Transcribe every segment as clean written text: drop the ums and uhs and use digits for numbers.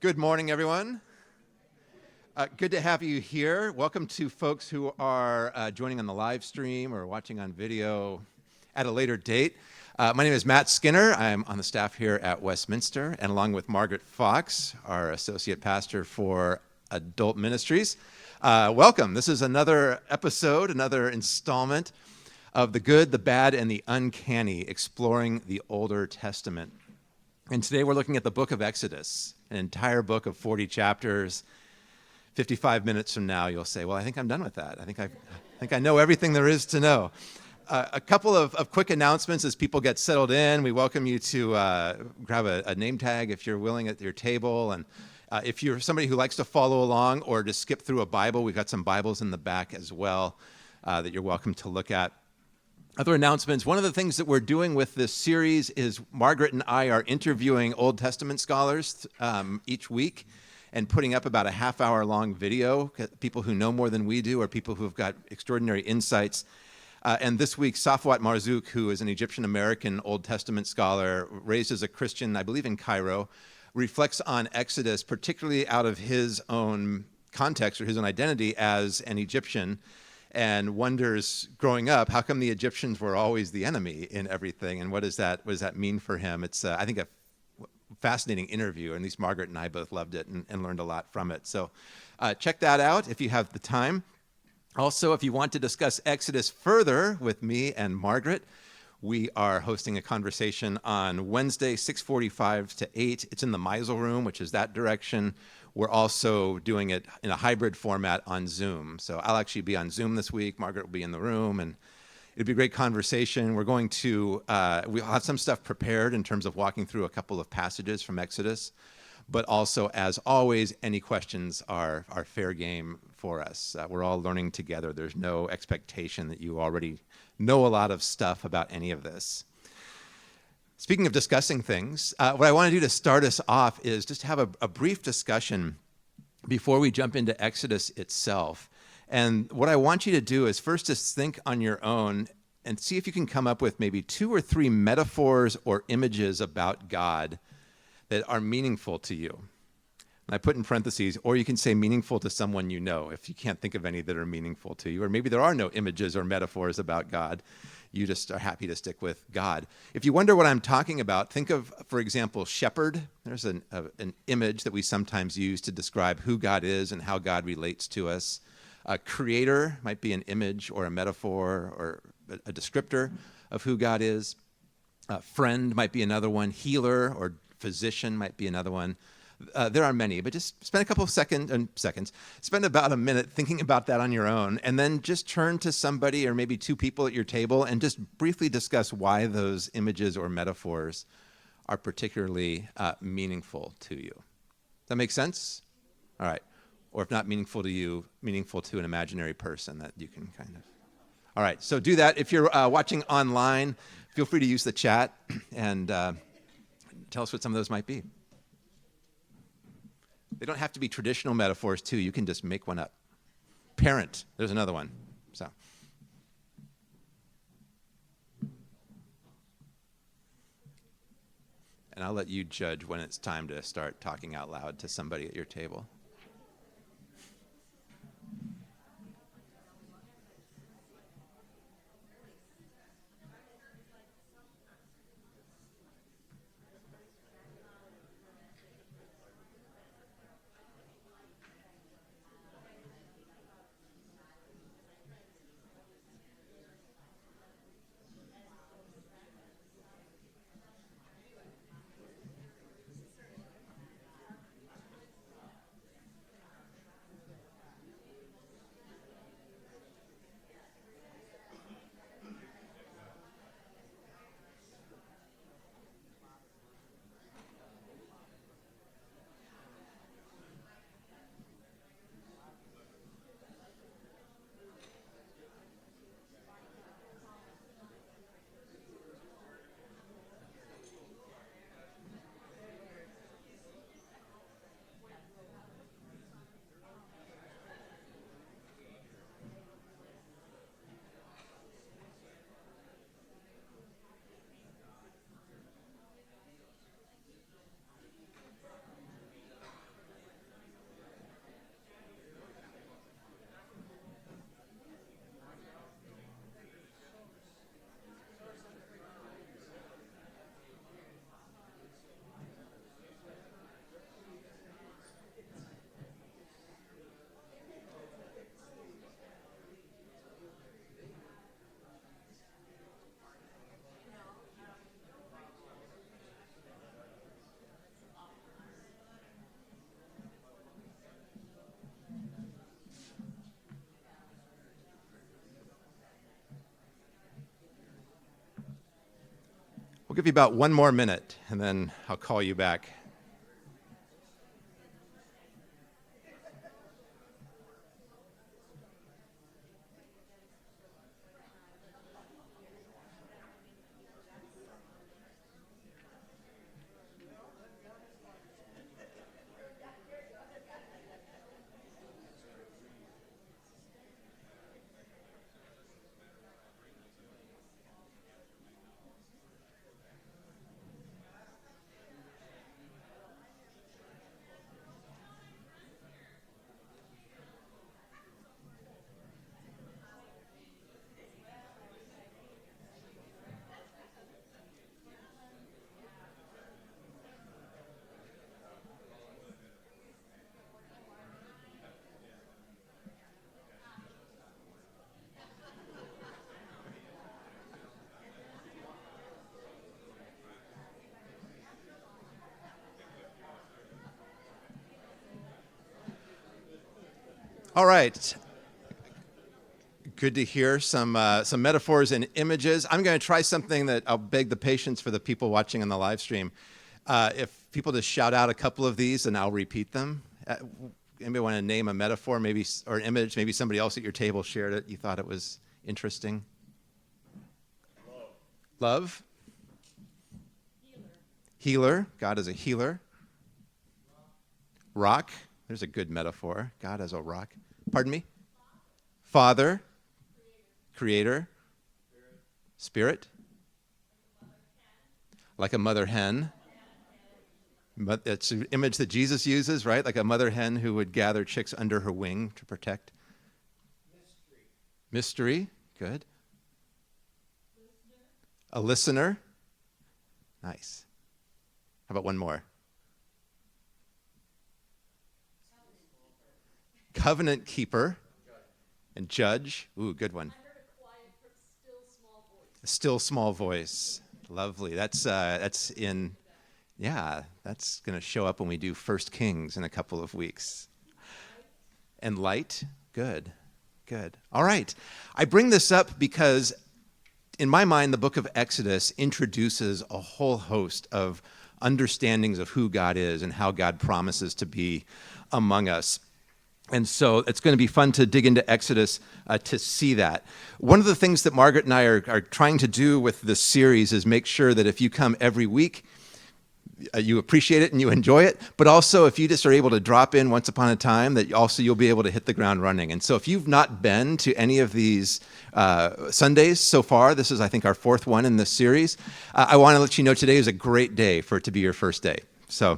Good morning, everyone. Good to have you here. Welcome to folks who are joining on the live stream or watching on video at a later date. My name is Matt Skinner. I'm on the staff here at Westminster, and along with Margaret Fox, our associate pastor for adult ministries. Welcome. This is another episode, another installment of The Good, the Bad, and the Uncanny, exploring the Older Testament. And today we're looking at the book of Exodus, an entire book of 40 chapters. 55 minutes from now, you'll say, well, I think I'm done with that. I think I know everything there is to know. A couple of quick announcements as people get settled in. We welcome you to grab a name tag if you're willing at your table. And if you're somebody who likes to follow along or just skip through a Bible, we've got some Bibles in the back as well that you're welcome to look at. Other announcements. One of the things that we're doing with this series is Margaret and I are interviewing Old Testament scholars each week and putting up about a half-hour-long video, people who know more than we do or people who have got extraordinary insights. And this week, Safwat Marzouk, who is an Egyptian-American Old Testament scholar, raised as a Christian, I believe in Cairo, reflects on Exodus, particularly out of his own context or his own identity as an Egyptian, and wonders, growing up, how come the Egyptians were always the enemy in everything, and what does that mean for him? It's, I think, a fascinating interview, and at least Margaret and I both loved it and learned a lot from it. So check that out if you have the time. Also, if you want to discuss Exodus further with me and Margaret, we are hosting a conversation on Wednesday, 6:45 to 8. It's in the Meisel room, which is that direction. We're also doing it in a hybrid format on Zoom. So I'll actually be on Zoom this week. Margaret will be in the room, and it'll be a great conversation. We're going to, we'll have some stuff prepared in terms of walking through a couple of passages from Exodus, but also, as always, any questions are fair game for us. We're all learning together. There's no expectation that you already know a lot of stuff about any of this. Speaking of discussing things, what I want to do to start us off is just have a brief discussion before we jump into Exodus itself. And what I want you to do is first just think on your own and see if you can come up with maybe 2 or 3 metaphors or images about God that are meaningful to you. And I put in parentheses, or you can say meaningful to someone you know if you can't think of any that are meaningful to you. Or maybe there are no images or metaphors about God. You just are happy to stick with God. If you wonder what I'm talking about, think of, for example, shepherd. There's an image that we sometimes use to describe who God is and how God relates to us. Creator might be an image or a metaphor or a descriptor of who God is. Friend might be another one. Healer or physician might be another one. There are many, but just spend a couple of seconds, spend about a minute thinking about that on your own, and then just turn to somebody or maybe 2 people at your table and just briefly discuss why those images or metaphors are particularly meaningful to you. Does that make sense? All right. Or if not meaningful to you, meaningful to an imaginary person that you can kind of. All right. So do that. If you're watching online, feel free to use the chat and tell us what some of those might be. They don't have to be traditional metaphors, too. You can just make one up. Parent, there's another one. So, and I'll let you judge when it's time to start talking out loud to somebody at your table. We'll give you about one more minute, and then I'll call you back. All right. Good to hear some metaphors and images. I'm going to try something that I'll beg the patience for the people watching on the live stream. If people just shout out a couple of these, and I'll repeat them. Anybody want to name a metaphor, maybe, or an image? Maybe somebody else at your table shared it. You thought it was interesting. Love. Healer. God is a healer. Rock. There's a good metaphor. God as a rock. Pardon me? Father. Creator. Spirit. Like a mother hen. It's an image that Jesus uses, right? Like a mother hen who would gather chicks under her wing to protect. Mystery. Good. A listener. Nice. How about one more? Covenant keeper and judge. Ooh, good one. I heard a quiet but still small voice. A still small voice. Lovely. That's in, yeah, that's going to show up when we do 1 Kings in a couple of weeks. And light. Good. Good. All right. I bring this up because in my mind, the book of Exodus introduces a whole host of understandings of who God is and how God promises to be among us. And so it's going to be fun to dig into Exodus to see that. One of the things that Margaret and I are trying to do with this series is make sure that if you come every week, you appreciate it and you enjoy it, but also if you just are able to drop in once upon a time, that also you'll be able to hit the ground running. And so if you've not been to any of these Sundays so far, this is, I think, our fourth one in this series, I want to let you know today is a great day for it to be your first day. So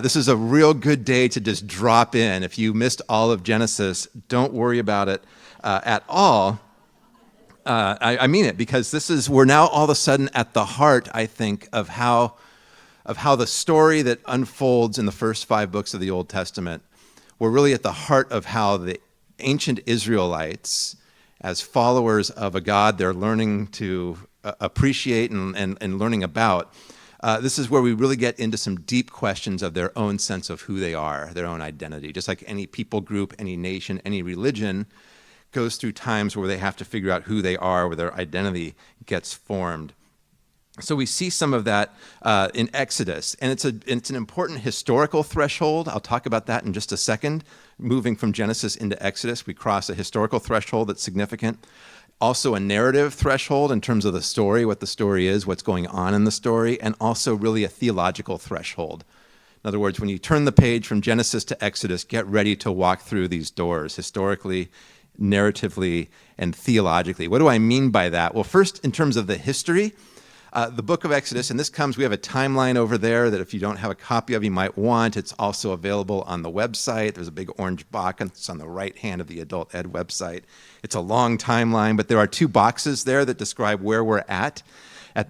this is a real good day to just drop in. If you missed all of Genesis, don't worry about it at all. I mean it, because we're now all of a sudden at the heart, I think, of how the story that unfolds in the first 5 books of the Old Testament, we're really at the heart of how the ancient Israelites, as followers of a God they're learning to appreciate and learning about, this is where we really get into some deep questions of their own sense of who they are, their own identity. Just like any people group, any nation, any religion goes through times where they have to figure out who they are, where their identity gets formed. So we see some of that in Exodus, and it's an important historical threshold. I'll talk about that in just a second. Moving from Genesis into Exodus, we cross a historical threshold that's significant. Also a narrative threshold in terms of the story, what the story is, what's going on in the story, and also really a theological threshold. In other words, when you turn the page from Genesis to Exodus, get ready to walk through these doors, historically, narratively, and theologically. What do I mean by that? Well, first, in terms of the history, the book of Exodus, and we have a timeline over there that if you don't have a copy of, you might want. It's also available on the website. There's a big orange box on the right hand of the Adult Ed website. It's a long timeline, but there are 2 boxes there that describe where we're at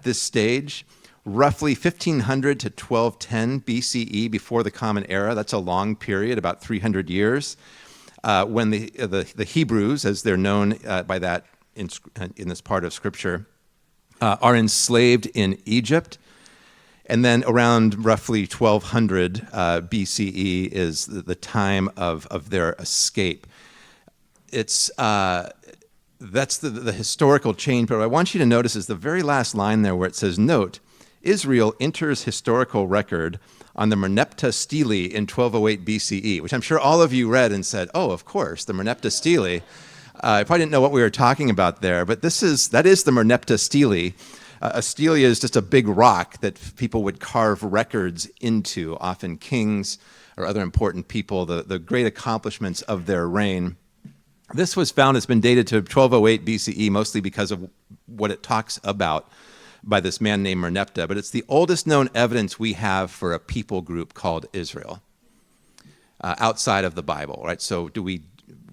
this stage. Roughly 1500 to 1210 BCE, before the Common Era. That's a long period, about 300 years, when the Hebrews, as they're known by that in this part of Scripture, are enslaved in Egypt. And then around roughly 1200 BCE is the time of their escape. That's the historical change, but what I want you to notice is the very last line there where it says, note, Israel enters historical record on the Merneptah Stele in 1208 BCE, which I'm sure all of you read and said, oh, of course, the Merneptah Stele. I probably didn't know what we were talking about there, but that is the Merneptah Stele. A stele is just a big rock that people would carve records into, often kings or other important people, the great accomplishments of their reign. This was found, it's been dated to 1208 BCE, mostly because of what it talks about by this man named Merneptah, but it's the oldest known evidence we have for a people group called Israel outside of the Bible, right? So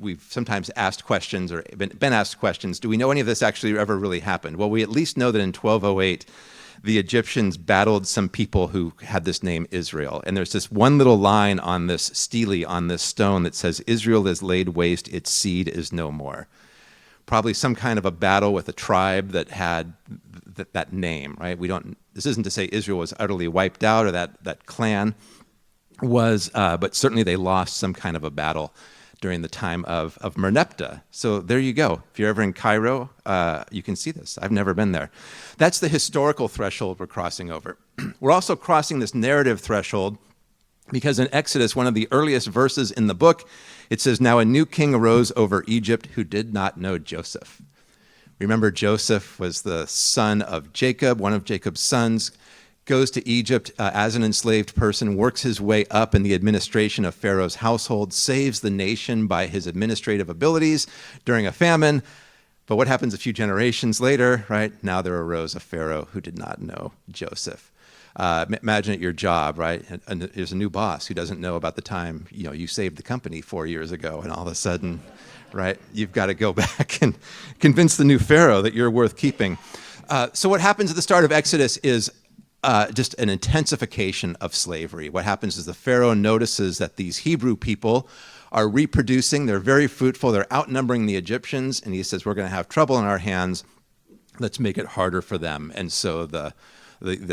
we've sometimes asked questions or been asked questions, do we know any of this actually ever really happened? Well, we at least know that in 1208, the Egyptians battled some people who had this name Israel. And there's this one little line on this stele, on this stone, that says, Israel is laid waste, its seed is no more. Probably some kind of a battle with a tribe that had that name, right? This isn't to say Israel was utterly wiped out or that clan was, but certainly they lost some kind of a battle during the time of Merneptah. So there you go. If you're ever in Cairo, you can see this. I've never been there. That's the historical threshold we're crossing over. We're also crossing this narrative threshold because in Exodus, one of the earliest verses in the book, it says, now a new king arose over Egypt who did not know Joseph. Remember, Joseph was the son of Jacob, one of Jacob's sons, goes to Egypt as an enslaved person, works his way up in the administration of Pharaoh's household, saves the nation by his administrative abilities during a famine. But what happens a few generations later, right? Now there arose a Pharaoh who did not know Joseph. Imagine at your job, right? And there's a new boss who doesn't know about the time, you saved the company 4 years ago, and all of a sudden, right, you've got to go back and convince the new Pharaoh that you're worth keeping. So what happens at the start of Exodus is just an intensification of slavery. What happens is the Pharaoh notices that these Hebrew people are reproducing. They're very fruitful. They're outnumbering the Egyptians. And he says, we're going to have trouble in our hands. Let's make it harder for them. And so the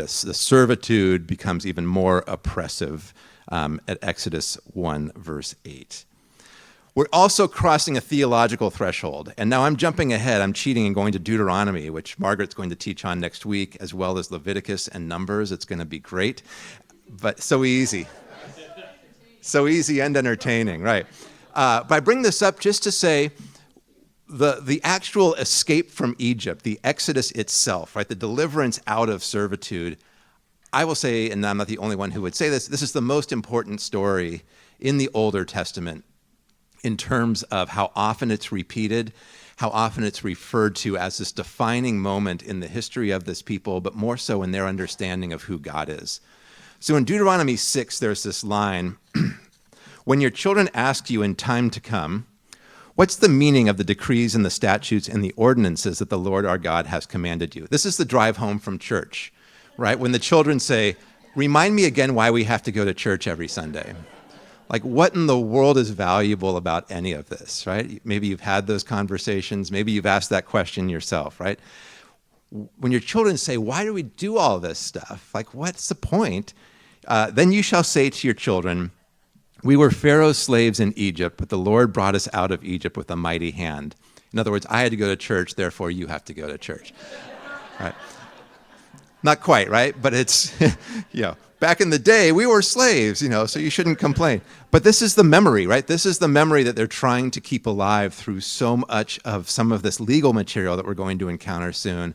servitude becomes even more oppressive at Exodus 1, verse 8. We're also crossing a theological threshold. And now I'm jumping ahead. I'm cheating and going to Deuteronomy, which Margaret's going to teach on next week, as well as Leviticus and Numbers. It's going to be great, but so easy. So easy and entertaining, right? But I bring this up just to say the actual escape from Egypt, the Exodus itself, right? The deliverance out of servitude, I will say, and I'm not the only one who would say this is the most important story in the Older Testament in terms of how often it's repeated, how often it's referred to as this defining moment in the history of this people, but more so in their understanding of who God is. So in Deuteronomy 6, there's this line, when your children ask you in time to come, what's the meaning of the decrees and the statutes and the ordinances that the Lord our God has commanded you? This is the drive home from church, right? When the children say, remind me again why we have to go to church every Sunday. Like, what in the world is valuable about any of this, right? Maybe you've had those conversations. Maybe you've asked that question yourself, right? When your children say, why do we do all this stuff? Like, what's the point? Then you shall say to your children, we were Pharaoh's slaves in Egypt, but the Lord brought us out of Egypt with a mighty hand. In other words, I had to go to church, therefore you have to go to church, right? Not quite, right? But it's, back in the day, we were slaves, so you shouldn't complain. But this is the memory, right? This is the memory that they're trying to keep alive through so much of some of this legal material that we're going to encounter soon,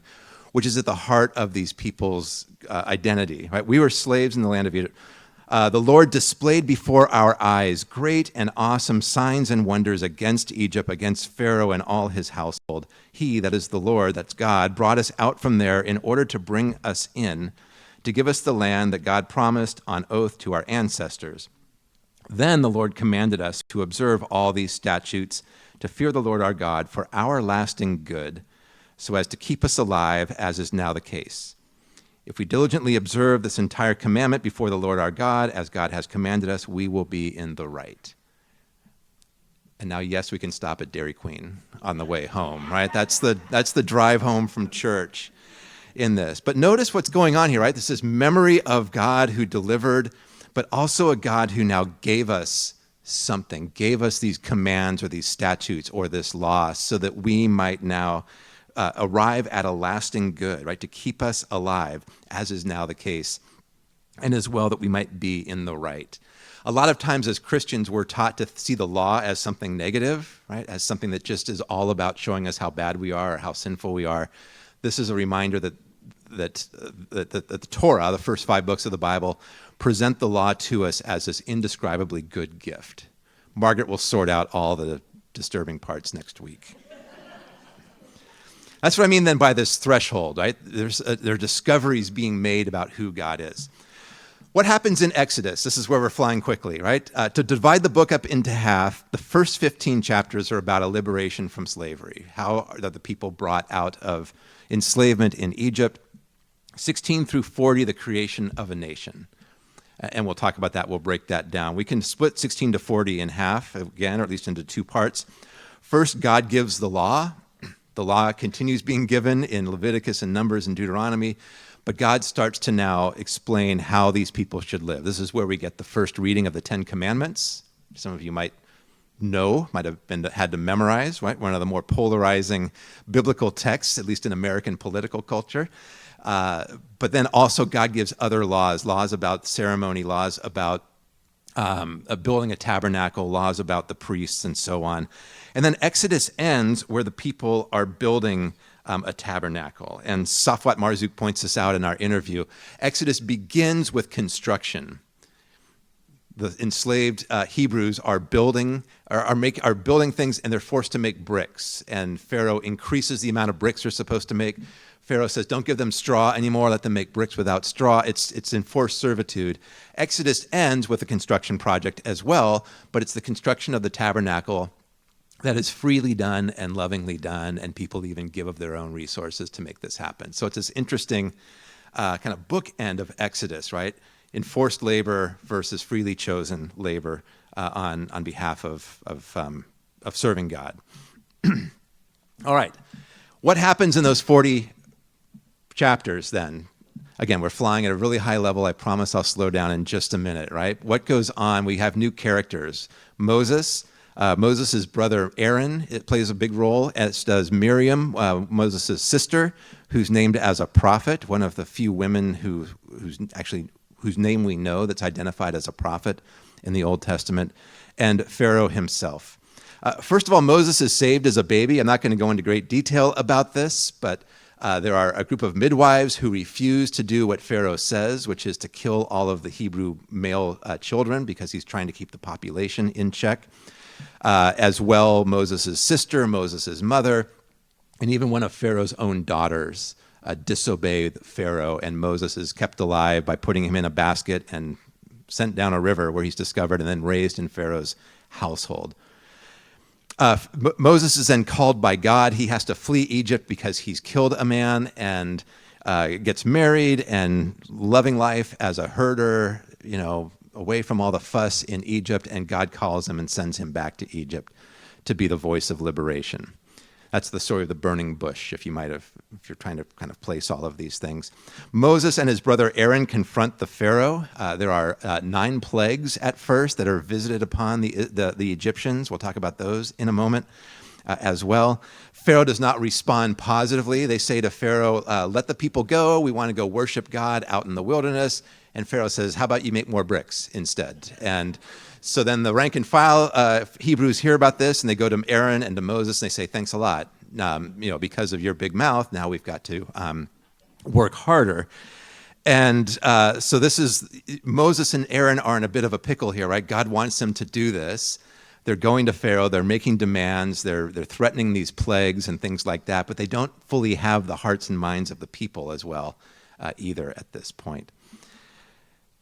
which is at the heart of these people's identity, right? We were slaves in the land of Egypt. The Lord displayed before our eyes great and awesome signs and wonders against Egypt, against Pharaoh and all his household. He, that is the Lord, that's God, brought us out from there in order to bring us in, to give us the land that God promised on oath to our ancestors. Then the Lord commanded us to observe all these statutes, to fear the Lord our God for our lasting good, so as to keep us alive, as is now the case. If we diligently observe this entire commandment before the Lord our God, as God has commanded us, we will be in the right. And now, yes, we can stop at Dairy Queen on the way home, right? That's the drive home from church in this. But notice what's going on here, right? This is memory of God who delivered, but also a God who now gave us something, gave us these commands or these statutes or this law so that we might now arrive at a lasting good, right? To keep us alive, as is now the case, and as well that we might be in the right. A lot of times as Christians, we're taught to see the law as something negative, right? As something that just is all about showing us how bad we are or how sinful we are. This is a reminder that the Torah, the first 5 books of the Bible, present the law to us as this indescribably good gift. Margaret will sort out all the disturbing parts next week. That's what I mean then by this threshold, right? There are discoveries being made about who God is. What happens in Exodus? This is where we're flying quickly, right? To divide the book up into half, the first 15 chapters are about a liberation from slavery. How are the people brought out of enslavement in Egypt? 16 through 40, the creation of a nation. And we'll talk about that. We'll break that down. We can split 16 to 40 in half, again, or at least into 2 parts. First, God gives the law. The law continues being given in Leviticus and Numbers and Deuteronomy. But God starts to now explain how these people should live. This is where we get the first reading of the 10 Commandments. Some of you might know, might have had to memorize, right? One of the more polarizing biblical texts, at least in American political culture. But then also God gives other laws about ceremony, laws about building a tabernacle, laws about the priests, and so on. And then Exodus ends where the people are building a tabernacle. And Safwat Marzouk points this out in our interview. Exodus begins with construction. The enslaved Hebrews are building things, and they're forced to make bricks. And Pharaoh increases the amount of bricks they're supposed to make. Pharaoh says, don't give them straw anymore. Let them make bricks without straw. It's enforced servitude. Exodus ends with a construction project as well, but it's the construction of the tabernacle that is freely done and lovingly done, and people even give of their own resources to make this happen. So it's this interesting kind of bookend of Exodus, right? Enforced labor versus freely chosen labor on behalf of serving God. All right. What happens in those 40 chapters then? Again, we're flying at a really high level. I promise I'll slow down in just a minute, right? What goes on? We have new characters. Moses' brother Aaron, it plays a big role, as does Miriam, Moses' sister, who's named as a prophet, one of the few women whose name we know that's identified as a prophet in the Old Testament, and Pharaoh himself. First of all, Moses is saved as a baby. I'm not going to go into great detail about this, but there are a group of midwives who refuse to do what Pharaoh says, which is to kill all of the Hebrew male children because he's trying to keep the population in check. As well, Moses' sister, Moses' mother, and even one of Pharaoh's own daughters disobey Pharaoh, and Moses is kept alive by putting him in a basket and sent down a river where he's discovered and then raised in Pharaoh's household. Moses is then called by God. He has to flee Egypt because he's killed a man and gets married and loving life as a herder, away from all the fuss in Egypt, and God calls him and sends him back to Egypt to be the voice of liberation. That's the story of the burning bush, if you're trying to kind of place all of these things. Moses and his brother Aaron confront the Pharaoh. There are 9 plagues at first that are visited upon the Egyptians. We'll talk about those in a moment as well. Pharaoh does not respond positively. They say to Pharaoh, let the people go. We want to go worship God out in the wilderness. And Pharaoh says, how about you make more bricks instead? And so then the rank and file Hebrews hear about this, and they go to Aaron and to Moses, and they say, thanks a lot. Because of your big mouth, now we've got to work harder. And so this is, Moses and Aaron are in a bit of a pickle here, right? God wants them to do this. They're going to Pharaoh, they're making demands, they're threatening these plagues and things like that, but they don't fully have the hearts and minds of the people as well either at this point.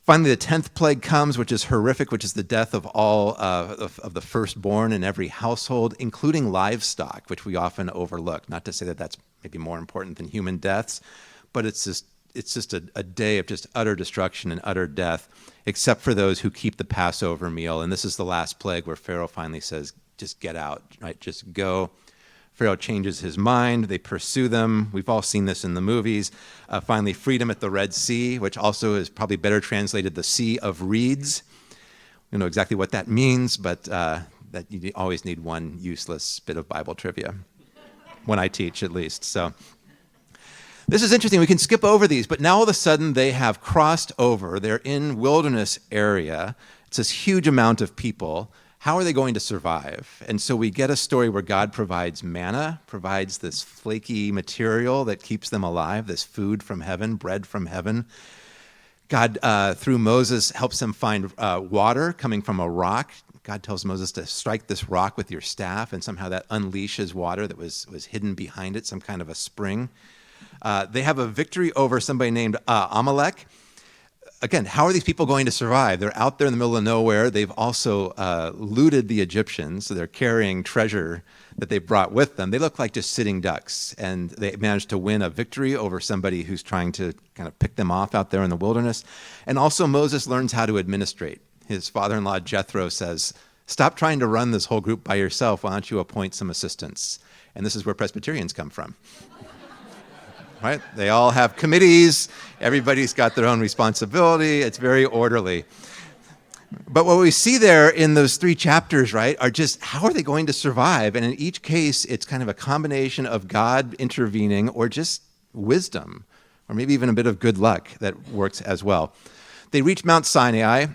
Finally, the 10th plague comes, which is horrific, which is the death of all of the firstborn in every household, including livestock, which we often overlook. Not to say that that's maybe more important than human deaths, but it's just a day of just utter destruction and utter death, except for those who keep the Passover meal. And this is the last plague where Pharaoh finally says, just get out, right? Just go. Pharaoh changes his mind. They pursue them. We've all seen this in the movies. Finally, freedom at the Red Sea, which also is probably better translated the Sea of Reeds. We don't know exactly what that means, but that you always need one useless bit of Bible trivia. when I teach at least. So this is interesting. We can skip over these, but now all of a sudden they have crossed over. They're in wilderness area. It's this huge amount of people. How are they going to survive? And so we get a story where God provides manna, provides this flaky material that keeps them alive, this food from heaven, bread from heaven. God, through Moses, helps them find water coming from a rock. God tells Moses to strike this rock with your staff, and somehow that unleashes water that was hidden behind it, some kind of a spring. They have a victory over somebody named Amalek. Again, how are these people going to survive? They're out there in the middle of nowhere. They've also looted the Egyptians, so they're carrying treasure that they brought with them. They look like just sitting ducks, and they managed to win a victory over somebody who's trying to kind of pick them off out there in the wilderness. And also Moses learns how to administrate. His father-in-law Jethro says, stop trying to run this whole group by yourself. Why don't you appoint some assistants? And this is where Presbyterians come from. Right? They all have committees. Everybody's got their own responsibility. It's very orderly. But what we see there in those 3 chapters, right, are just how are they going to survive? And in each case, it's kind of a combination of God intervening or just wisdom, or maybe even a bit of good luck that works as well. They reach Mount Sinai.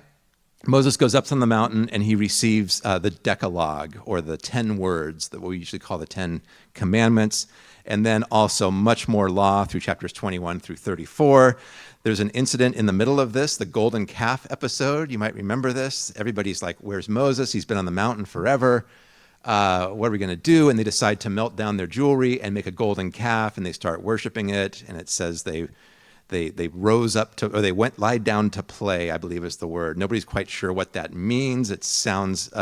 Moses goes up on the mountain and he receives the Decalogue, or the 10 words that we usually call the 10 Commandments. And then also much more law through chapters 21 through 34. There's an incident in the middle of this, the golden calf episode. You might remember this. Everybody's like, where's Moses? He's been on the mountain forever. What are we going to do? And they decide to melt down their jewelry and make a golden calf, and they start worshiping it. And it says they rose up to, or they lied down to play, I believe is the word. Nobody's quite sure what that means. It sounds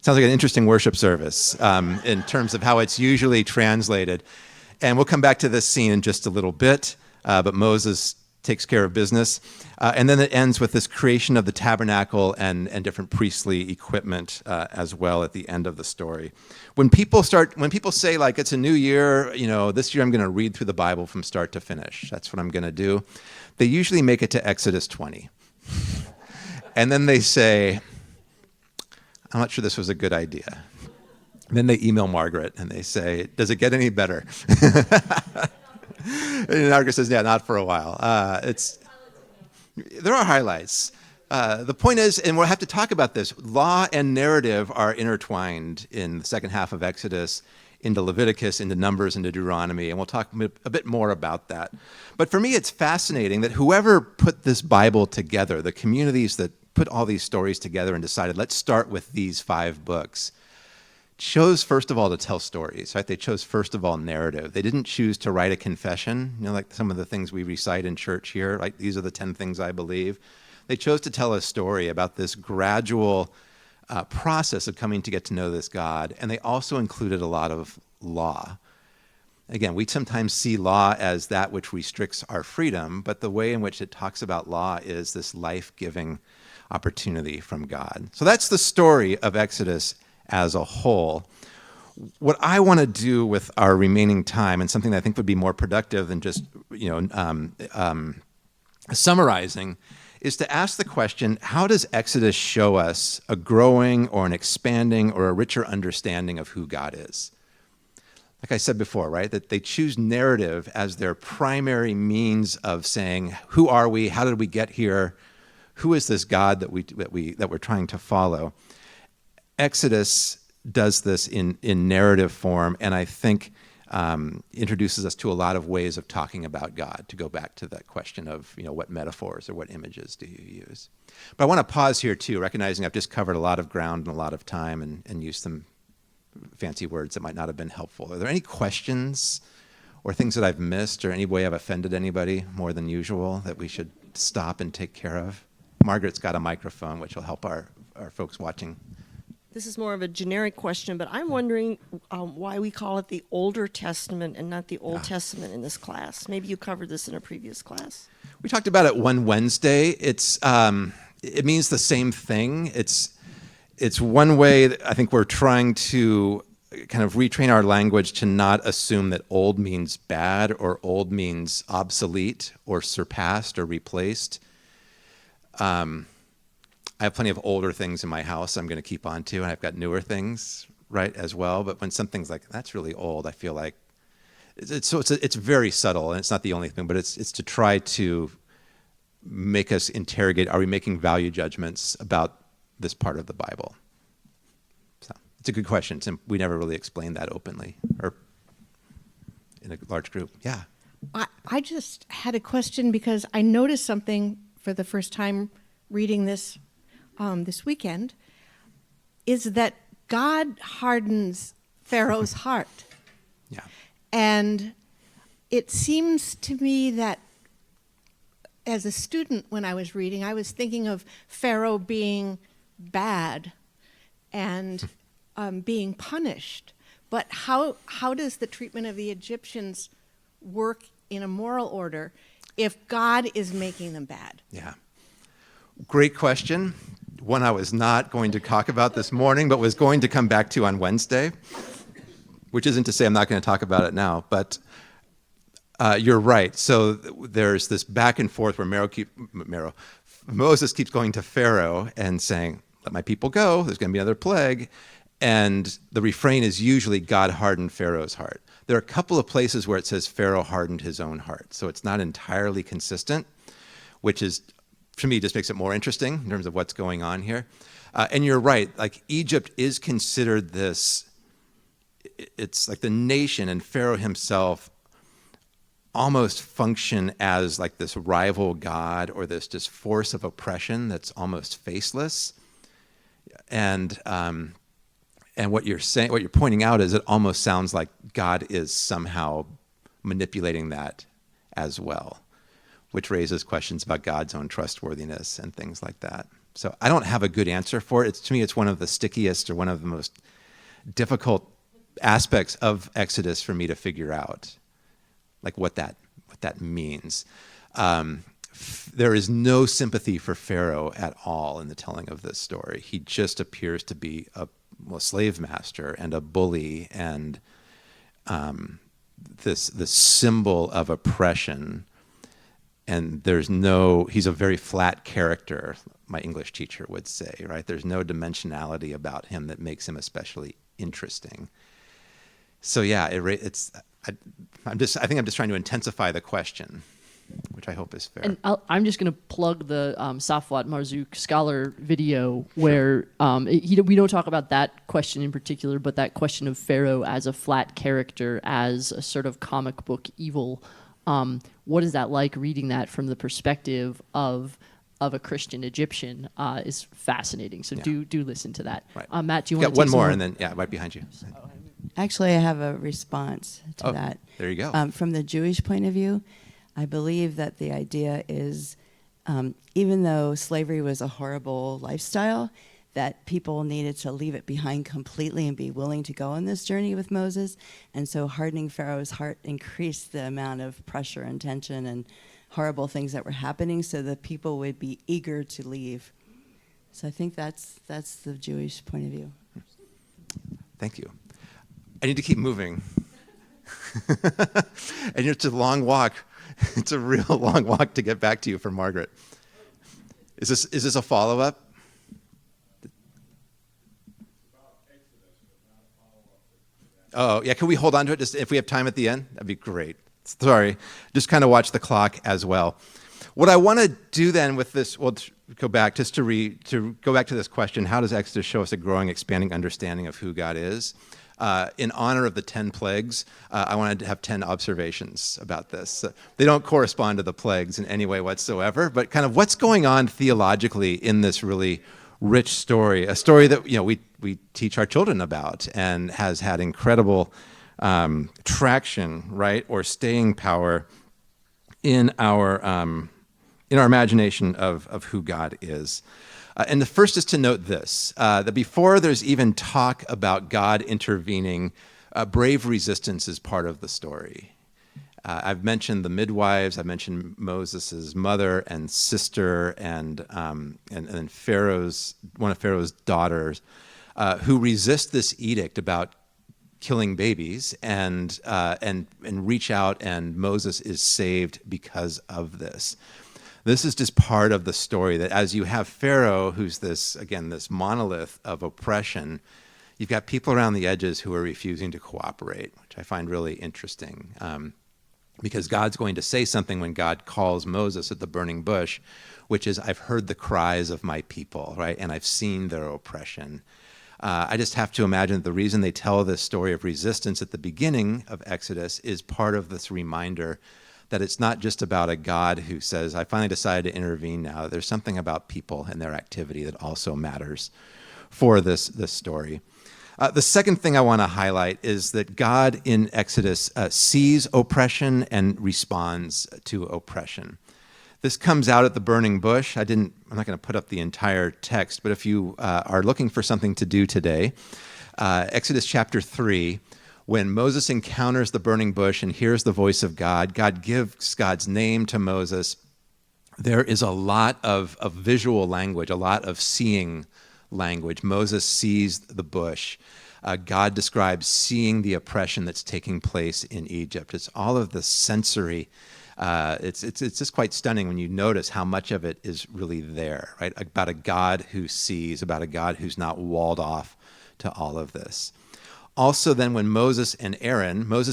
like an interesting worship service in terms of how it's usually translated. And we'll come back to this scene in just a little bit, but Moses takes care of business. And then it ends with this creation of the tabernacle and different priestly equipment as well at the end of the story. When people say like, it's a new year, this year I'm going to read through the Bible from start to finish. That's what I'm going to do. They usually make it to Exodus 20. And then they say, I'm not sure this was a good idea. And then they email Margaret and they say, does it get any better? And Margaret says, yeah, not for a while. There are highlights. The point is, and we'll have to talk about this, law and narrative are intertwined in the second half of Exodus, into Leviticus, into Numbers, into Deuteronomy, and we'll talk a bit more about that. But for me, it's fascinating that whoever put this Bible together, the communities that put all these stories together and decided, let's start with these 5 books, chose, first of all, to tell stories, right? They chose, first of all, narrative. They didn't choose to write a confession, like some of the things we recite in church here, like these are the 10 things I believe. They chose to tell a story about this gradual process of coming to get to know this God, and they also included a lot of law. Again, we sometimes see law as that which restricts our freedom, but the way in which it talks about law is this life-giving opportunity from God. So that's the story of Exodus as a whole. What I want to do with our remaining time, and something that I think would be more productive than just summarizing, is to ask the question, how does Exodus show us a growing or an expanding or a richer understanding of who God is? Like I said before, right, that they choose narrative as their primary means of saying, who are we? How did we get here? Who is this God that we're trying to follow? Exodus does this in narrative form, and I think introduces us to a lot of ways of talking about God, to go back to that question of, what metaphors or what images do you use? But I want to pause here too, recognizing I've just covered a lot of ground and a lot of time and used some fancy words that might not have been helpful. Are there any questions or things that I've missed, or any way I've offended anybody more than usual that we should stop and take care of? Margaret's got a microphone, which will help our folks watching. This is more of a generic question, but I'm wondering why we call it the Older Testament and not the Old Testament in this class. Maybe you covered this in a previous class. We talked about it one Wednesday. It means the same thing. It's one way that I think we're trying to kind of retrain our language to not assume that old means bad, or old means obsolete or surpassed or replaced. I have plenty of older things in my house I'm going to keep on to, and I've got newer things. right, as well. But when something's like, that's really old, I feel like, it's very subtle, and it's not the only thing, but it's to try to make us interrogate, are we making value judgments about this part of the Bible? So it's a good question. We never really explained that openly or in a large group. Yeah. I just had a question because I noticed something for the first time reading this this weekend, is that God hardens Pharaoh's heart. Yeah. And it seems to me that as a student when I was reading, I was thinking of Pharaoh being bad and being punished. But how does the treatment of the Egyptians work in a moral order if God is making them bad? Yeah. Great question. One I was not going to talk about this morning, but was going to come back to on Wednesday, which isn't to say I'm not going to talk about it now, but you're right. So there's this back and forth where Moses keeps going to Pharaoh and saying, let my people go, there's going to be another plague. And the refrain is usually God hardened Pharaoh's heart. There are a couple of places where it says Pharaoh hardened his own heart. So it's not entirely consistent, which is, to me, just makes it more interesting in terms of what's going on here. And you're right, like Egypt is considered this, it's like the nation and Pharaoh himself almost function as like this rival god or this just force of oppression that's almost faceless. And what you're saying, what you're pointing out is it almost sounds like God is somehow manipulating that as well, which raises questions about God's own trustworthiness and things like that. So I don't have a good answer for it. To me, it's one of the stickiest or one of the most difficult aspects of Exodus for me to figure out, like what that means. There is no sympathy for Pharaoh at all in the telling of this story. He just appears to be a slave master and a bully and this symbol of oppression. And he's a very flat character, my English teacher would say, right? There's no dimensionality about him that makes him especially interesting. So yeah, I think I'm just trying to intensify the question, which I hope is fair. And I'm just going to plug the Safwat Marzouk scholar video where we don't talk about that question in particular, but that question of Pharaoh as a flat character, as a sort of comic book evil. What is that like reading that from the perspective of a Christian Egyptian is fascinating. So Yeah. do listen to that. Right. Matt, do you Got want to one take more, some and then right behind you. Actually, I have a response to that. There you go. From the Jewish point of view, I believe that the idea is, even though slavery was a horrible lifestyle, that people needed to leave it behind completely and be willing to go on this journey with Moses. And so hardening Pharaoh's heart increased the amount of pressure and tension and horrible things that were happening so the people would be eager to leave. So I think that's the Jewish point of view. Thank you. I need to keep moving. And it's a long walk. It's a real long walk to get back to you for Margaret. Is this a follow-up? Oh, yeah, can we hold on to it just if we have time at the end? That'd be great. Sorry, just kind of watch the clock as well. What I want to do then with this, go back just to go back to this question, how does Exodus show us a growing, expanding understanding of who God is? In honor of the 10 plagues, I wanted to have 10 observations about this. They don't correspond to the plagues in any way whatsoever, but kind of what's going on theologically in this really rich story, a story that we teach our children about and has had incredible traction, right, or staying power in our imagination of who God is. And the first is to note this, that before there's even talk about God intervening, brave resistance is part of the story. I've mentioned the midwives, I've mentioned Moses' mother and sister and one of Pharaoh's daughters, who resist this edict about killing babies and reach out, and Moses is saved because of this. This is just part of the story, that as you have Pharaoh, who's this monolith of oppression, you've got people around the edges who are refusing to cooperate, which I find really interesting. Because God's going to say something when God calls Moses at the burning bush, which is, I've heard the cries of my people, right? And I've seen their oppression. I just have to imagine that the reason they tell this story of resistance at the beginning of Exodus is part of this reminder that it's not just about a God who says, I finally decided to intervene now. There's something about people and their activity that also matters for this story. The second thing I want to highlight is that God in Exodus sees oppression and responds to oppression. This comes out at the burning bush. I'm not going to put up the entire text, but if you are looking for something to do today, Exodus chapter 3, when Moses encounters the burning bush and hears the voice of God, God gives God's name to Moses. There is a lot of visual language, a lot of seeing language. Moses sees the bush. God describes seeing the oppression that's taking place in Egypt. It's all of the sensory. It's just quite stunning when you notice how much of it is really there, right? About a God who sees, about a God who's not walled off to all of this. Also then when Moses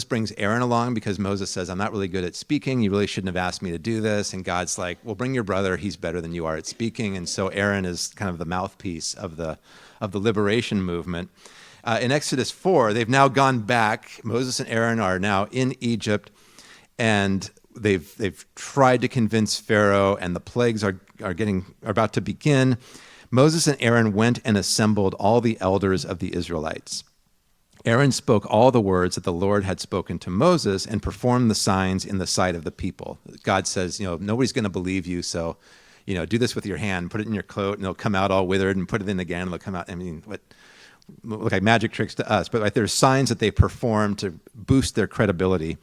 brings Aaron along because Moses says, I'm not really good at speaking. You really shouldn't have asked me to do this. And God's like, well, bring your brother. He's better than you are at speaking. And so Aaron is kind of the mouthpiece of the liberation movement. In Exodus 4, they've now gone back. Moses and Aaron are now in Egypt, and they've tried to convince Pharaoh, and the plagues are about to begin. Moses and Aaron went and assembled all the elders of the Israelites. Aaron spoke all the words that the Lord had spoken to Moses and performed the signs in the sight of the people. God says, nobody's going to believe you, so, do this with your hand, put it in your coat, and it'll come out all withered, and put it in again, and it'll come out. What look like magic tricks to us, but there's signs that they perform to boost their credibility.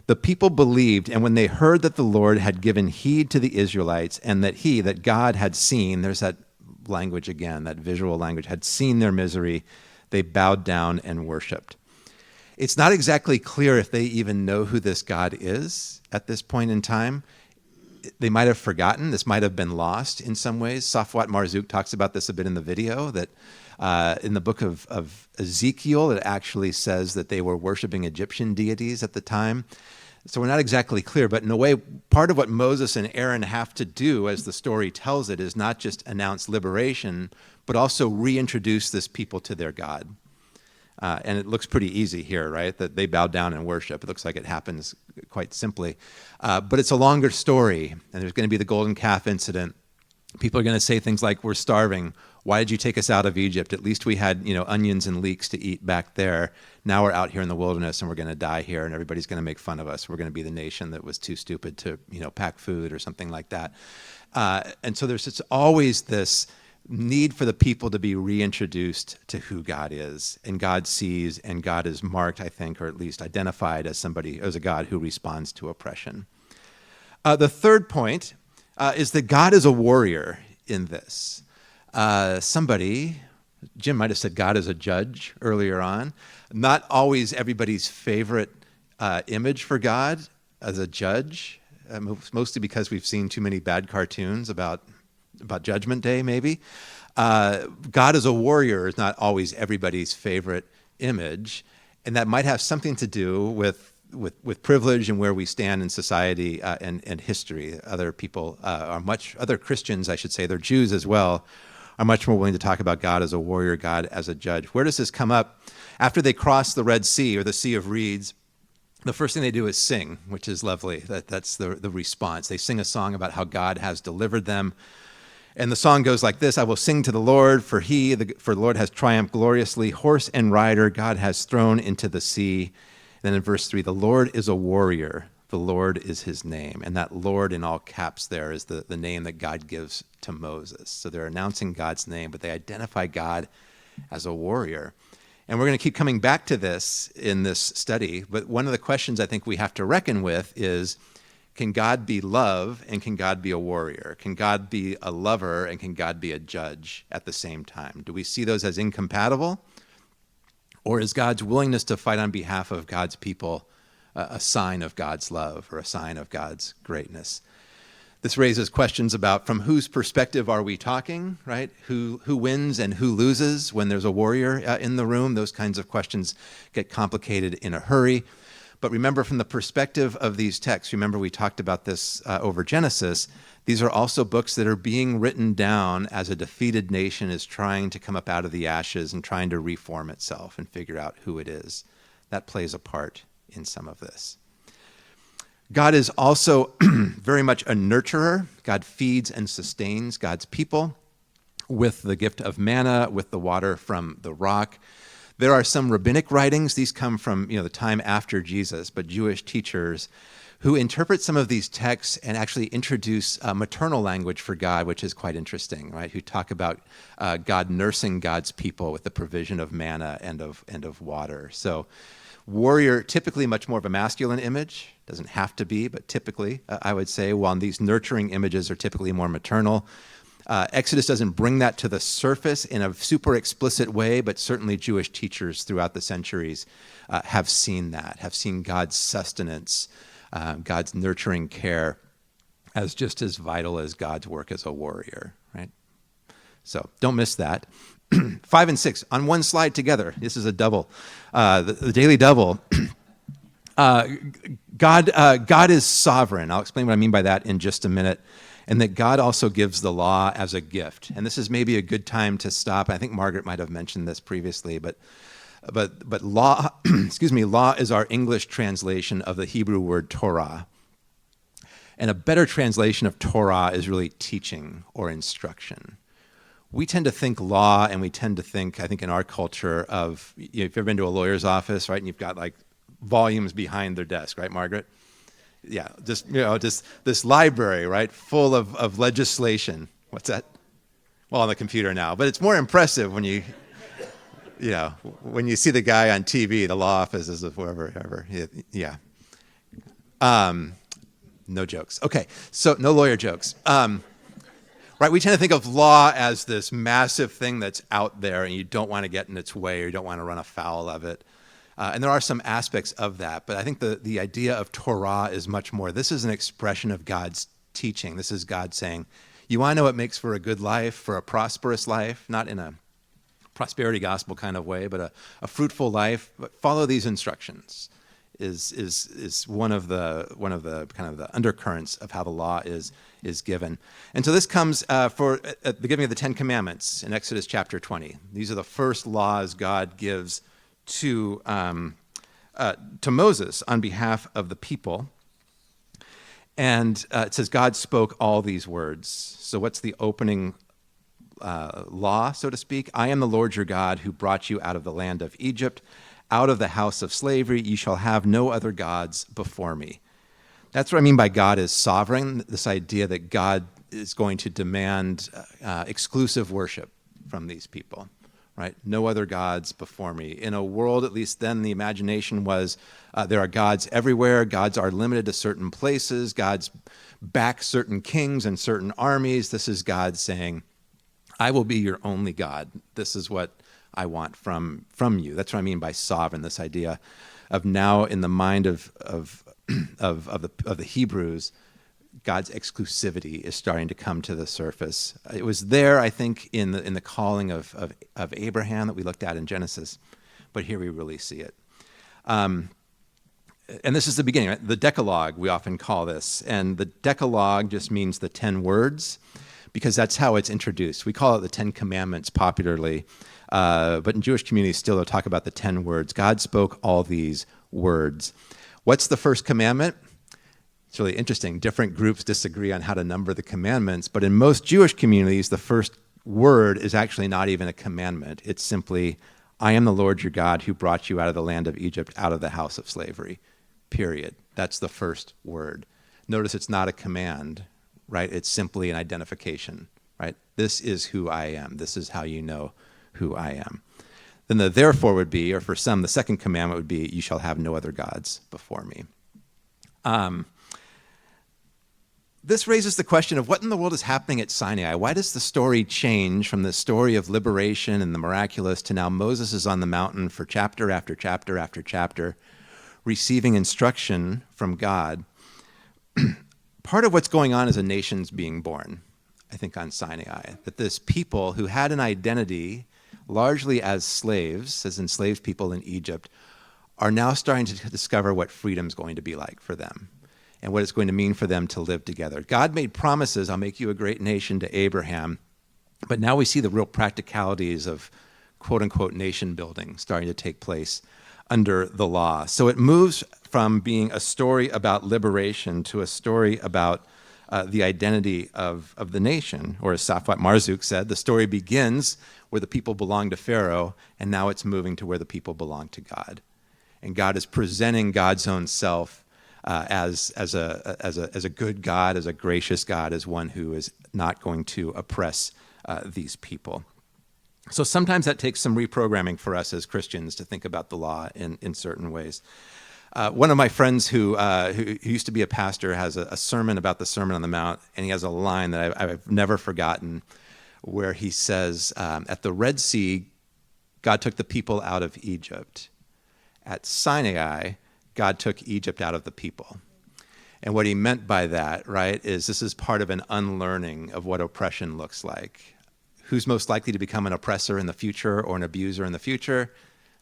The people believed, and when they heard that the Lord had given heed to the Israelites and that God had seen, there's that language again, that visual language, had seen their misery, they bowed down and worshiped. It's not exactly clear if they even know who this God is at this point in time. They might have forgotten. This might have been lost in some ways. Safwat Marzouk talks about this a bit in the video, that in the book of Ezekiel, it actually says that they were worshiping Egyptian deities at the time. So we're not exactly clear, but in a way, part of what Moses and Aaron have to do, as the story tells it, is not just announce liberation, but also reintroduce this people to their God. And it looks pretty easy here, right? That they bow down and worship. It looks like it happens quite simply. But it's a longer story, and there's going to be the golden calf incident. People are going to say things like, we're starving. Why did you take us out of Egypt? At least we had, onions and leeks to eat back there. Now we're out here in the wilderness and we're going to die here and everybody's going to make fun of us. We're going to be the nation that was too stupid to, pack food or something like that. And so there's always this need for the people to be reintroduced to who God is. And God sees, and God is marked, I think, or at least identified as a God who responds to oppression. The third point is that God is a warrior in this. Jim might have said God is a judge earlier on. Not always everybody's favorite image for God as a judge, mostly because we've seen too many bad cartoons about Judgment Day, maybe. God as a warrior is not always everybody's favorite image, and that might have something to do with privilege and where we stand in society and history. Other Christians, I should say, they're Jews as well, are much more willing to talk about God as a warrior, God as a judge. Where does this come up? After they cross the Red Sea, or the Sea of Reeds, the first thing they do is sing, which is lovely. That's the response. They sing a song about how God has delivered them. And the song goes like this: I will sing to the Lord, for the Lord has triumphed gloriously. Horse and rider God has thrown into the sea. Then in verse 3, the Lord is a warrior. The Lord is his name. And that Lord in all caps there is the name that God gives to Moses. So they're announcing God's name, but they identify God as a warrior. And we're going to keep coming back to this in this study. But one of the questions I think we have to reckon with is, can God be love and can God be a warrior? Can God be a lover and can God be a judge at the same time? Do we see those as incompatible? Or is God's willingness to fight on behalf of God's people a sign of God's love or a sign of God's greatness? This raises questions about from whose perspective are we talking, right? Who wins and who loses when there's a warrior in the room? Those kinds of questions get complicated in a hurry. But remember, from the perspective of these texts, remember we talked about this over Genesis, these are also books that are being written down as a defeated nation is trying to come up out of the ashes and trying to reform itself and figure out who it is. That plays a part in some of this. God is also very much a nurturer. God feeds and sustains God's people with the gift of manna, with the water from the rock. There are some rabbinic writings. These come from the time after Jesus, but Jewish teachers who interpret some of these texts and actually introduce maternal language for God, which is quite interesting, right? Who talk about God nursing God's people with the provision of manna and of water. So warrior, typically much more of a masculine image. Doesn't have to be, but typically, I would say, while these nurturing images are typically more maternal. Exodus doesn't bring that to the surface in a super explicit way, but certainly Jewish teachers throughout the centuries have seen that, have seen God's sustenance, God's nurturing care as just as vital as God's work as a warrior, right? So don't miss that. 5 and 6 on one slide together. This is a double, the daily double. God is sovereign. I'll explain what I mean by that in just a minute. And that God also gives the law as a gift. And this is maybe a good time to stop. I think Margaret might have mentioned this previously, but law, law is our English translation of the Hebrew word Torah. And a better translation of Torah is really teaching or instruction. We tend to think law, and we tend to think, I think in our culture, of, if you've ever been to a lawyer's office, right, and you've got like volumes behind their desk, right, Margaret? Yeah, just this library, right, full of legislation. What's that? Well, on the computer now, but it's more impressive when you see the guy on TV, the law offices of whoever. Yeah. No jokes. Okay, so no lawyer jokes. Right, we tend to think of law as this massive thing that's out there, and you don't want to get in its way, or you don't want to run afoul of it. And there are some aspects of that, but I think the idea of Torah is much more. This is an expression of God's teaching. This is God saying, you want to know what makes for a good life, for a prosperous life, not in a prosperity gospel kind of way, but a fruitful life. But follow these instructions is one of the kind of the undercurrents of how the law is given. And so this comes for the giving of the 10 Commandments in Exodus chapter 20. These are the first laws God gives to Moses on behalf of the people. And it says God spoke all these words. So what's the opening law, so to speak? I am the Lord your God who brought you out of the land of Egypt, out of the house of slavery. You shall have no other gods before me. That's what I mean by God is sovereign, this idea that God is going to demand exclusive worship from these people. Right? No other gods before me. In a world, at least then, the imagination was there are gods everywhere. Gods are limited to certain places. Gods back certain kings and certain armies. This is God saying, I will be your only God. This is what I want from you. That's what I mean by sovereign, this idea of now in the mind of the Hebrews, God's exclusivity is starting to come to the surface. It was there, I think, in the calling of Abraham that we looked at in Genesis, but here we really see it. And this is the beginning, right? The Decalogue, we often call this. And the Decalogue just means the 10 words, because that's how it's introduced. We call it the 10 Commandments popularly, but in Jewish communities still they'll talk about the 10 words. God spoke all these words. What's the first commandment? It's really interesting. Different groups disagree on how to number the commandments, but in most Jewish communities, the first word is actually not even a commandment. It's simply, I am the Lord your God who brought you out of the land of Egypt, out of the house of slavery, period. That's the first word. Notice it's not a command, right? It's simply an identification, right? This is who I am. This is how you know who I am. Then the therefore would be, or for some, the second commandment would be, you shall have no other gods before me. This raises the question of what in the world is happening at Sinai. Why does the story change from the story of liberation and the miraculous to now Moses is on the mountain for chapter after chapter after chapter, receiving instruction from God? part of what's going on is a nation's being born, I think, on Sinai. That this people who had an identity largely as slaves, as enslaved people in Egypt, are now starting to discover what freedom's going to be like for them and what it's going to mean for them to live together. God made promises, I'll make you a great nation, to Abraham, but now we see the real practicalities of quote-unquote nation building starting to take place under the law. So it moves from being a story about liberation to a story about the identity of the nation. Or as Safwat Marzouk said, the story begins where the people belong to Pharaoh, and now it's moving to where the people belong to God. And God is presenting God's own self as a good God, as a gracious God, as one who is not going to oppress these people. So sometimes that takes some reprogramming for us as Christians to think about the law in certain ways. One of my friends who used to be a pastor has a sermon about the Sermon on the Mount, and he has a line that I've never forgotten where he says, at the Red Sea, God took the people out of Egypt. At Sinai, God took Egypt out of the people. And what he meant by that, right, is this is part of an unlearning of what oppression looks like. Who's most likely to become an oppressor in the future or an abuser in the future?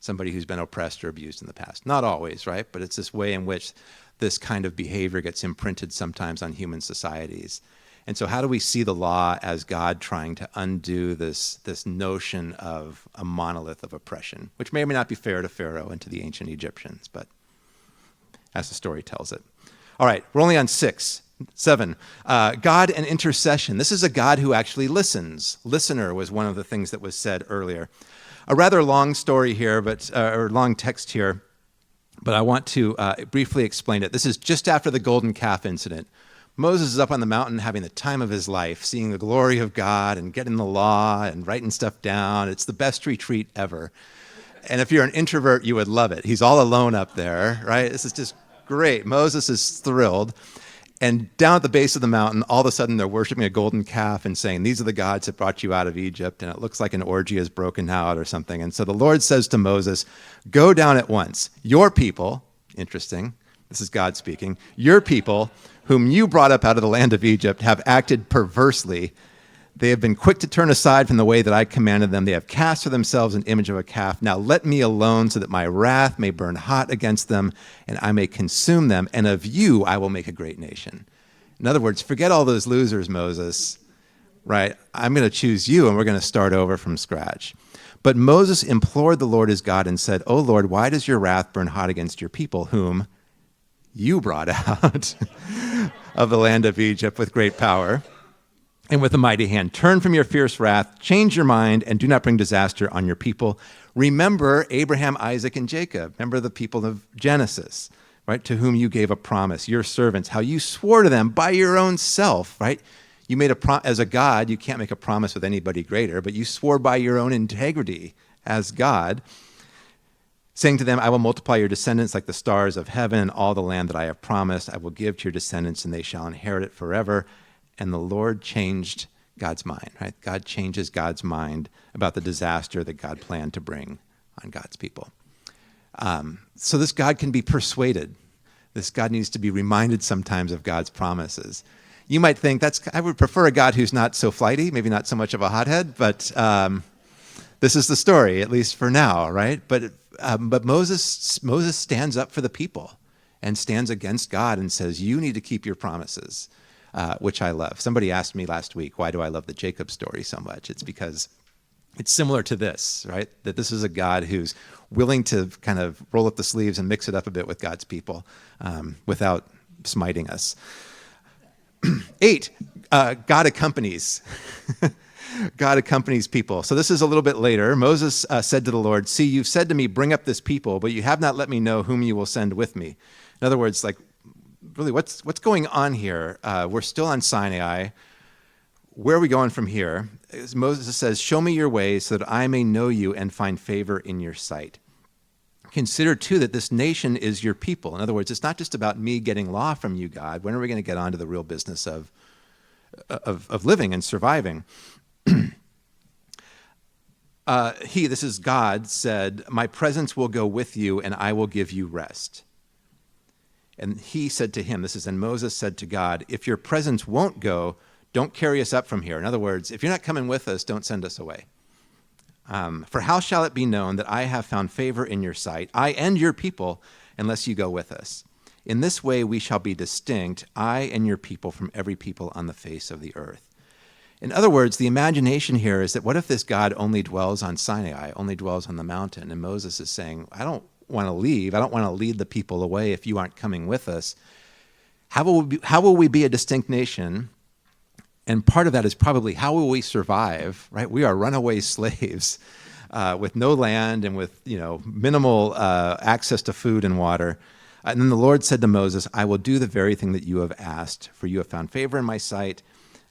Somebody who's been oppressed or abused in the past. Not always, right? But it's this way in which this kind of behavior gets imprinted sometimes on human societies. And so how do we see the law as God trying to undo this notion of a monolith of oppression, which may or may not be fair to Pharaoh and to the ancient Egyptians, but as the story tells it. All right, we're only on 7. God and intercession. This is a God who actually listens. Listener was one of the things that was said earlier. A rather long story here, or long text here, but I want to briefly explain it. This is just after the golden calf incident. Moses is up on the mountain having the time of his life, seeing the glory of God and getting the law and writing stuff down. It's the best retreat ever. And if you're an introvert, you would love it. He's all alone up there, right? This is just great. Moses is thrilled. And down at the base of the mountain, all of a sudden they're worshiping a golden calf and saying, these are the gods that brought you out of Egypt. And it looks like an orgy has broken out or something. And so the Lord says to Moses, go down at once. Your people, interesting, this is God speaking, your people, whom you brought up out of the land of Egypt, have acted perversely. They have been quick to turn aside from the way that I commanded them. They have cast for themselves an image of a calf. Now let me alone so that my wrath may burn hot against them and I may consume them. And of you I will make a great nation. In other words, forget all those losers, Moses, right? I'm going to choose you and we're going to start over from scratch. But Moses implored the Lord his God and said, O Lord, why does your wrath burn hot against your people, whom you brought out of the land of Egypt with great power and with a mighty hand? Turn from your fierce wrath, change your mind, and do not bring disaster on your people. Remember Abraham, Isaac, and Jacob. Remember the people of Genesis, right, to whom you gave a promise, your servants, how you swore to them by your own self, right? You made as a God, you can't make a promise with anybody greater, but you swore by your own integrity as God, saying to them, I will multiply your descendants like the stars of heaven, and all the land that I have promised I will give to your descendants, and they shall inherit it forever. And the Lord changed God's mind, right? God changes God's mind about the disaster that God planned to bring on God's people. So this God can be persuaded. This God needs to be reminded sometimes of God's promises. You might think I would prefer a God who's not so flighty, maybe not so much of a hothead, but this is the story, at least for now, right? But Moses stands up for the people and stands against God and says, you need to keep your promises, which I love. Somebody asked me last week, why do I love the Jacob story so much? It's because it's similar to this, right? That this is a God who's willing to kind of roll up the sleeves and mix it up a bit with God's people without smiting us. 8, God accompanies. God accompanies people. So this is a little bit later. Moses said to the Lord, see, you've said to me, bring up this people, but you have not let me know whom you will send with me. In other words, like, really, what's going on here? We're still on Sinai. Where are we going from here? Moses says, show me your ways so that I may know you and find favor in your sight. Consider, too, that this nation is your people. In other words, it's not just about me getting law from you, God. When are we going to get on to the real business of living and surviving? This is God, said, my presence will go with you and I will give you rest. And he said to him, this is, and Moses said to God, if your presence won't go, don't carry us up from here. In other words, if you're not coming with us, don't send us away. For how shall it be known that I have found favor in your sight, I and your people, unless you go with us? In this way we shall be distinct, I and your people, from every people on the face of the earth. In other words, the imagination here is that what if this God only dwells on Sinai, only dwells on the mountain? And Moses is saying, I don't want to leave. I don't want to lead the people away if you aren't coming with us. How will we be a distinct nation? And part of that is probably how will we survive, right? We are runaway slaves with no land and with minimal access to food and water. And then the Lord said to Moses, I will do the very thing that you have asked, for you have found favor in my sight,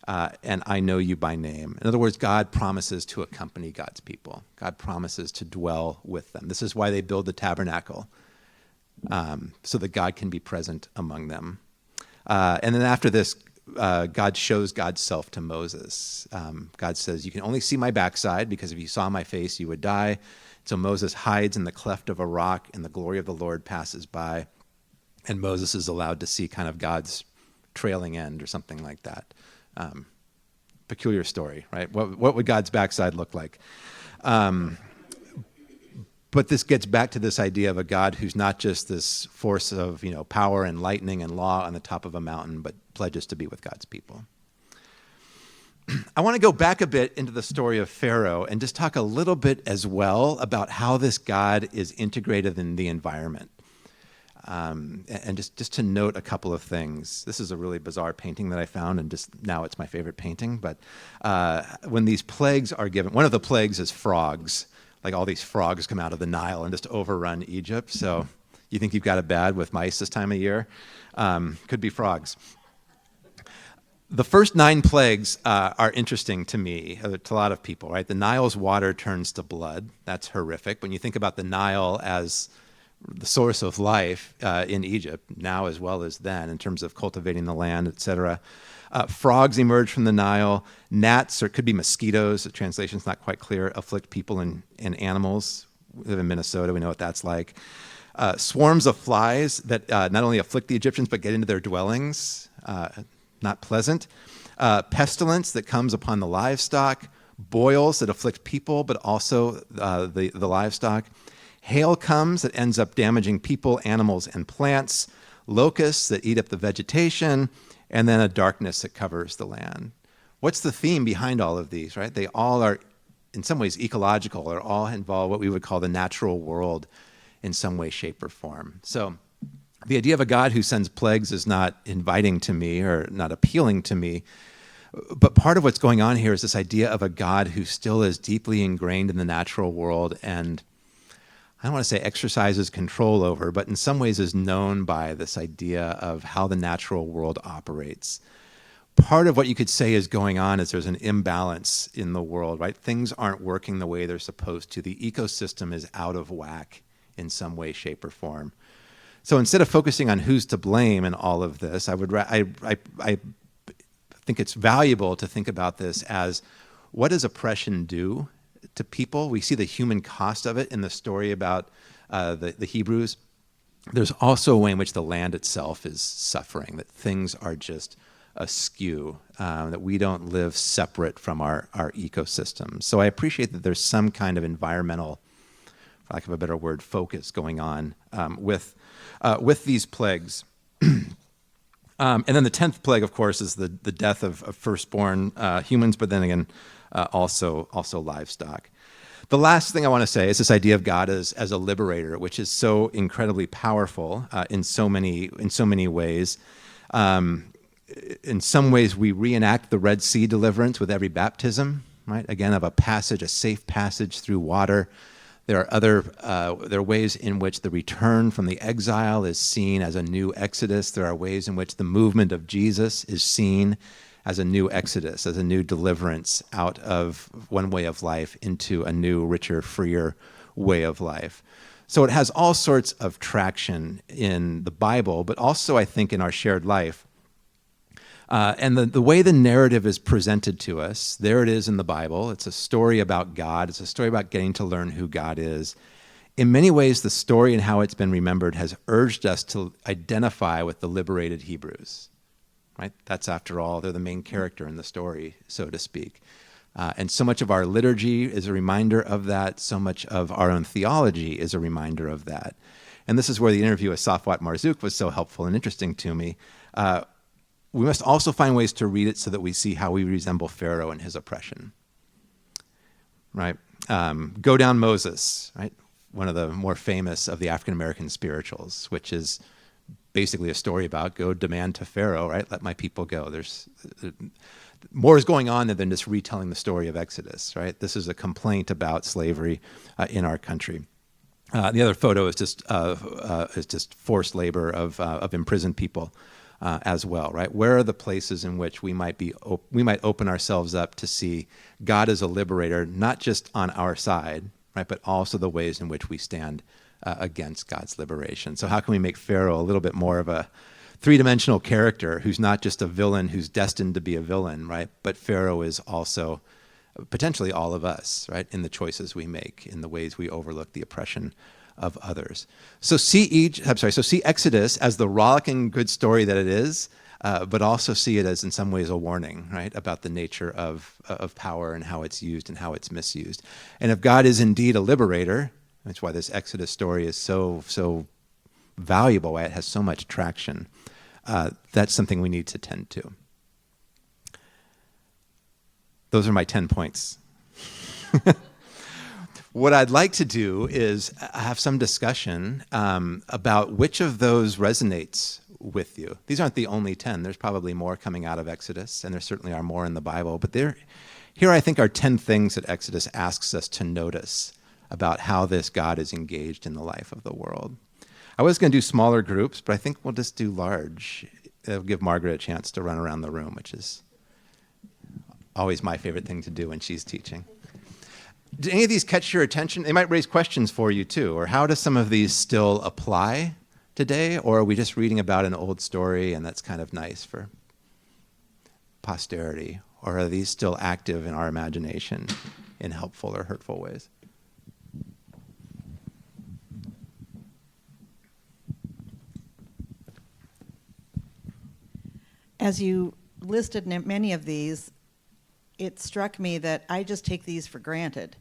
and I know you by name. In other words, God promises to accompany God's people. God promises to dwell with them. This is why they build the tabernacle, so that God can be present among them. And then after this, God shows God's self to Moses. God says, you can only see my backside, because if you saw my face, you would die. So Moses hides in the cleft of a rock, and the glory of the Lord passes by. And Moses is allowed to see kind of God's trailing end or something like that. Peculiar story, right? What would God's backside look like? But this gets back to this idea of a God who's not just this force of power and lightning and law on the top of a mountain, but pledges to be with God's people. I want to go back a bit into the story of Pharaoh and just talk a little bit as well about how this God is integrated in the environment. And just to note a couple of things. This is a really bizarre painting that I found, and just now it's my favorite painting. But when these plagues are given, one of the plagues is frogs. Like all these frogs come out of the Nile and just overrun Egypt. So you think you've got it bad with mice this time of year? Could be frogs. The first 9 plagues are interesting to me, to a lot of people, right? The Nile's water turns to blood. That's horrific. When you think about the Nile as the source of life in Egypt, now as well as then, in terms of cultivating the land, etc. Frogs emerge from the Nile. Gnats, or it could be mosquitoes, the translation's not quite clear, afflict people and animals. We live in Minnesota, we know what that's like. Swarms of flies that not only afflict the Egyptians, but get into their dwellings. Not pleasant. Pestilence that comes upon the livestock. Boils that afflict people, but also the livestock. Hail comes that ends up damaging people, animals, and plants. Locusts that eat up the vegetation. And then a darkness that covers the land. What's the theme behind all of these, right? They all are, in some ways, ecological, or all involve what we would call the natural world in some way, shape, or form. So the idea of a God who sends plagues is not inviting to me or not appealing to me. But part of what's going on here is this idea of a God who still is deeply ingrained in the natural world and, I don't want to say exercises control over, but in some ways is known by this idea of how the natural world operates. Part of what you could say is going on is there's an imbalance in the world, right? Things aren't working the way they're supposed to. The ecosystem is out of whack in some way, shape, or form. So instead of focusing on who's to blame in all of this, I think it's valuable to think about this as, what does oppression do to people? We see the human cost of it in the story about the Hebrews. There's also a way in which the land itself is suffering, that things are just askew, that we don't live separate from our ecosystem. So I appreciate that there's some kind of environmental, for lack of a better word, focus going on with these plagues. And then the 10th plague, of course, is the death of firstborn humans, but then again, also livestock. The last thing I want to say is this idea of God as a liberator, which is so incredibly powerful in so many ways. In some ways, we reenact the Red Sea deliverance with every baptism, right? Again, of a safe passage through water. There are ways in which the return from the exile is seen as a new exodus. There are ways in which the movement of Jesus is seen as a new exodus, as a new deliverance out of one way of life into a new, richer, freer way of life. So it has all sorts of traction in the Bible, but also, I think, in our shared life. And the way the narrative is presented to us, there it is in the Bible. It's a story about God. It's a story about getting to learn who God is. In many ways, the story and how it's been remembered has urged us to identify with the liberated Hebrews, right? That's, after all, they're the main character in the story, so to speak. And so much of our liturgy is a reminder of that. So much of our own theology is a reminder of that. And this is where the interview with Safwat Marzouk was so helpful and interesting to me. We must also find ways to read it so that we see how we resemble Pharaoh and his oppression, right? Go Down Moses, right? One of the more famous of the African-American spirituals, which is basically a story about go demand to Pharaoh, right? Let my people go. There's more is going on than just retelling the story of Exodus, right? This is a complaint about slavery in our country. The other photo is just forced labor of imprisoned people as well, right? Where are the places in which we might open ourselves up to see God as a liberator, not just on our side, right, but also the ways in which we stand against God's liberation. So how can we make Pharaoh a little bit more of a three-dimensional character who's not just a villain who's destined to be a villain, right? But Pharaoh is also potentially all of us, right, in the choices we make, in the ways we overlook the oppression of others. So see Exodus as the rollicking good story that it is, but also see it as, in some ways, a warning, right, about the nature of power and how it's used and how it's misused. And if God is indeed a liberator, that's why this Exodus story is so valuable, why it has so much traction. That's something we need to tend to. Those are my 10 points. What I'd like to do is have some discussion about which of those resonates with you. These aren't the only 10. There's probably more coming out of Exodus, and there certainly are more in the Bible. But here I think are 10 things that Exodus asks us to notice about how this God is engaged in the life of the world. I was going to do smaller groups, but I think we'll just do large. It'll give Margaret a chance to run around the room, which is always my favorite thing to do when she's teaching. Do any of these catch your attention? They might raise questions for you too, or how do some of these still apply today, or are we just reading about an old story and that's kind of nice for posterity, or are these still active in our imagination in helpful or hurtful ways? As you listed many of these, it struck me that I just take these for granted,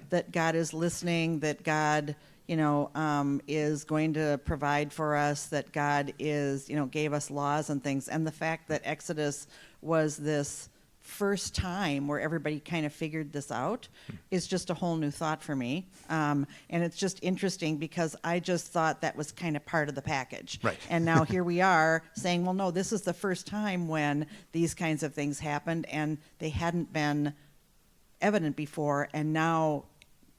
that God is listening, that God, is going to provide for us, that God is, gave us laws and things. And the fact that Exodus was this first time where everybody kind of figured this out is just a whole new thought for me. And it's just interesting because I just thought that was kind of part of the package. Right. And now here we are saying, well, no, this is the first time when these kinds of things happened and they hadn't been evident before, and now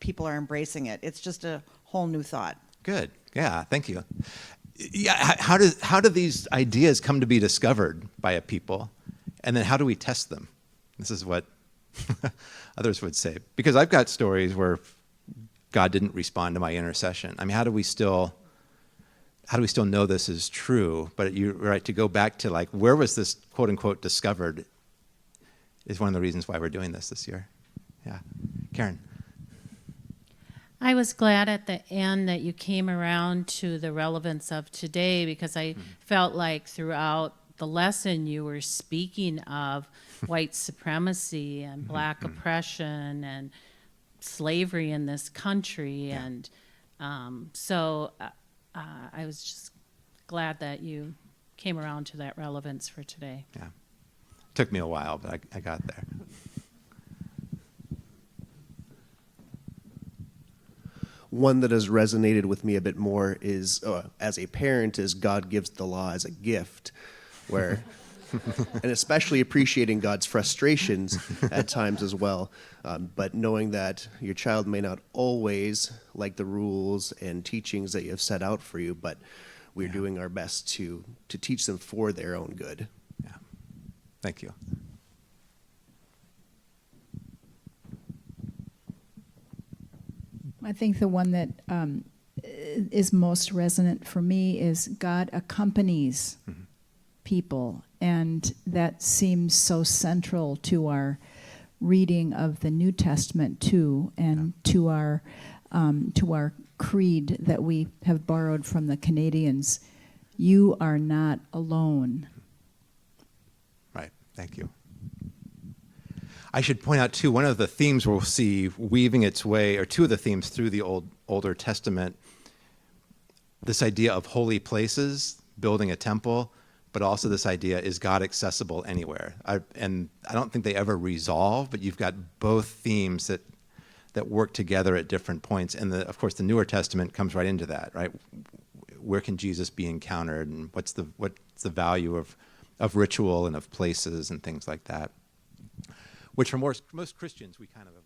people are embracing it. It's just a whole new thought. Good. Yeah, thank you. Yeah, how do these ideas come to be discovered by a people? And then how do we test them? This is what others would say. Because I've got stories where God didn't respond to my intercession. I mean, how do we still know this is true? But you're right, to go back to like, where was this quote unquote discovered is one of the reasons why we're doing this year. Yeah. Karen. I was glad at the end that you came around to the relevance of today, because I felt like throughout the lesson you were speaking of white supremacy and black oppression and slavery in this country. Yeah. And so I was just glad that you came around to that relevance for today. Yeah. Took me a while, but I got there. One that has resonated with me a bit more is, as a parent, is God gives the law as a gift, where, and especially appreciating God's frustrations at times as well, but knowing that your child may not always like the rules and teachings that you have set out for you, but we're doing our best to teach them for their own good. Yeah. Thank you. I think the one that is most resonant for me is God accompanies people, and that seems so central to our reading of the New Testament too, and to our creed that we have borrowed from the Canadians. You are not alone. Right. Thank you. I should point out, too, one of the themes we'll see weaving its way, or two of the themes through the Older Testament, this idea of holy places, building a temple, but also this idea, is God accessible anywhere? And I don't think they ever resolve, but you've got both themes that work together at different points. And of course, the Newer Testament comes right into that, right? Where can Jesus be encountered, and what's the value of ritual and of places and things like that, which for most Christians we kind of avoid.